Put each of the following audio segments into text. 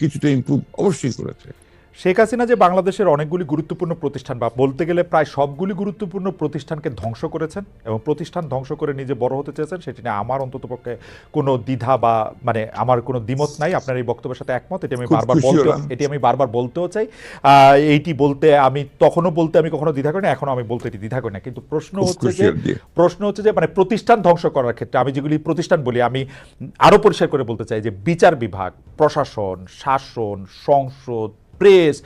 কিছুটা ইমপ্রুভ অবশ্যই করেছে। শেখ হাসিনা যে বাংলাদেশের অনেকগুলি গুরুত্বপূর্ণ প্রতিষ্ঠান বা বলতে গেলে প্রায় সবগুলি গুরুত্বপূর্ণ প্রতিষ্ঠানকে ধ্বংস করেছেন এবং প্রতিষ্ঠান ধ্বংস করে নিজে বড় হতে চেয়েছেন, সেটি নিয়ে আমার অন্ততপক্ষে কোনো দ্বিধা বা মানে আমার কোনো দ্বিমত নাই। আপনার এই বক্তব্যের সাথে একমত। খুব খুশি হলাম। এটি আমি বারবার বলতেও চাই। এইটি বলতে আমি তখনও বলতে আমি কখনো দ্বিধা করি না, এখনো আমি বলতে এটি দ্বিধা করি না। কিন্তু খুব খুশি হল। প্রশ্ন হচ্ছে যে মানে প্রতিষ্ঠান ধ্বংস করার ক্ষেত্রে আমি যেগুলি প্রতিষ্ঠান বলি, আমি আরো পরিষ্কার করে বলতে চাই যে বিচার বিভাগ, প্রশাসন, শাসন, সংসদ, প্রেস,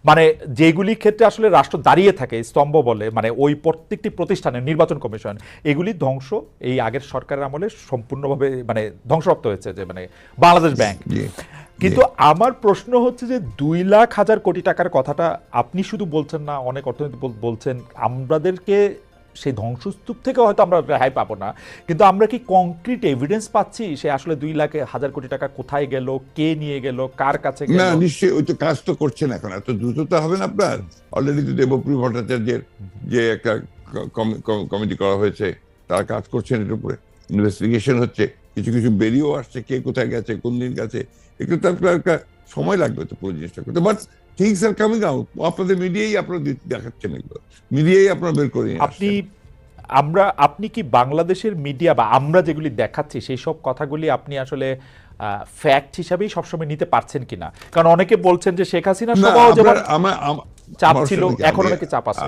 মানে যেগুলির ক্ষেত্রে আসলে রাষ্ট্র দাঁড়িয়ে থাকে স্তম্ভ বলে, মানে ওই প্রত্যেকটি প্রতিষ্ঠানের নির্বাচন কমিশন, এগুলি ধ্বংস এই আগের সরকারের আমলে সম্পূর্ণভাবে মানে ধ্বংসপ্রাপ্ত হয়েছে, যে মানে বাংলাদেশ ব্যাংক। জি, জি। কিন্তু আমার প্রশ্ন হচ্ছে যে 2,00,000 কোটি টাকার কথাটা আপনি শুধু বলছেন না, অনেক অর্থনীতি বলছেন, আমাদেরকে সেই ধ্বংসস্তূপ থেকে হয়তো আমরা রেহাই পাবো না, কিন্তু আমরা কি কংক্রিট এভিডেন্স পাচ্ছি সে আসলে 2,00,000 কোটি টাকা কোথায় গেল, কে নিয়ে গেল, কার কাছে না, গেল? নিশ্চয়ই ওই তো কাজ তো করছেন এখন, এত দ্রুত তো হবে না আপনার। অলরেডি তো দেবপ্রিয় ভট্টাচার্যের যে একটা কমিটি করা হয়েছে, তারা কাজ করছেন এর উপরে, ইনভেস্টিগেশন হচ্ছে, কিছু কিছু বেরিয়েও আসছে কে কোথায় গেছে, কোন দিন গেছে। একটু তার একটা সময় লাগবে তো পুরো জিনিসটা করতে, but things are coming out. আপনাদের মিডিয়াই আপনারা দেখাচ্ছেন এগুলো, মিডিয়াই আপনারা বের করে নিয়ে আপনি আসছেন। আপনি কি বাংলাদেশের মিডিয়া বা আমরা যেগুলি দেখাচ্ছি সেই সব কথাগুলি আপনি আসলে ফ্যাক্ট হিসাবেই সবসময় নিতে পারছেন কিনা? কারণ অনেকে বলছেন যে শেখ হাসিনা না, সভাও যেমন আপনার চাপ আমার ছিল, সাথে কি এখনো নাকি চাপ আছে।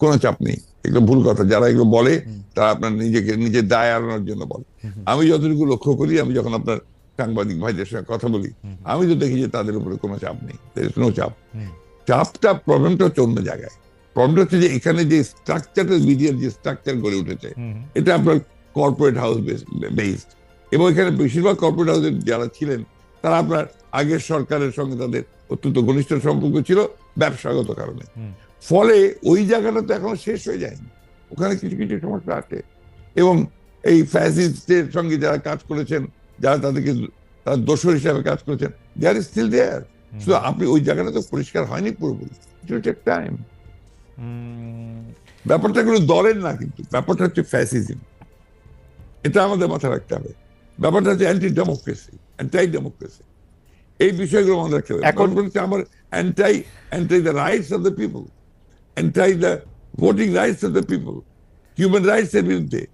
কোনো চাপ নেই, এগুলো ভুল কথা। যারা এগুলো বলে তারা আপনার নিজেকে নিজের দায় এড়ানোর জন্য বলে। আমি যতটুকু লক্ষ্য করি, আমি যখন আপনার সাংবাদিক ভাইদের সঙ্গে কথা বলি, আমি তো দেখি যে তাদের উপরে কোনো চাপ নেই, কোনো চাপ। চাপটা, প্রবলেমটা হচ্ছে অন্য জায়গায়। প্রবলেমটা হচ্ছে যে এখানে যে স্ট্রাকচারটা, মিডিয়ার যে স্ট্রাকচার গড়ে উঠেছে, এটা আপনার কর্পোরেট হাউস বেসড, এবং এখানে বেশিরভাগ কর্পোরেট হাউসের যারা ছিলেন তারা আপনার আগের সরকারের সঙ্গে তাদের অত্যন্ত ঘনিষ্ঠ সম্পর্ক ছিল ব্যবসাগত কারণে। ফলে ওই জায়গাটা তো এখনো শেষ হয়ে যায়নি, ওখানে কিছু কিছু সমস্যা আছে। এবং এই ফ্যাসিস্টের সঙ্গে যারা কাজ করেছেন, যারা তাদেরকে তারা দোষর হিসাবে কাজ করেছেন, দে আর স্টিল দেয়ার। শুধু আপনি ওই জায়গাটা তো পরিষ্কার হয়নি পুরোপুরি, ইট উইল টেক টাইম। ব্যাপারটা কোনো দলের না, কিন্তু ব্যাপারটা হচ্ছে ফ্যাসিজম, এটা আমাদের মাথায় রাখতে হবে। ব্যাপারটা হচ্ছে অ্যান্টি ডেমোক্রেসি, অ্যান্টাই ডেমোক্রেসি, এই বিষয়গুলো আমাদের রাখতে হবে। এখন আমার anti anti the rights of the people, anti the voting rights of the people, human rights এর বিরুদ্ধে।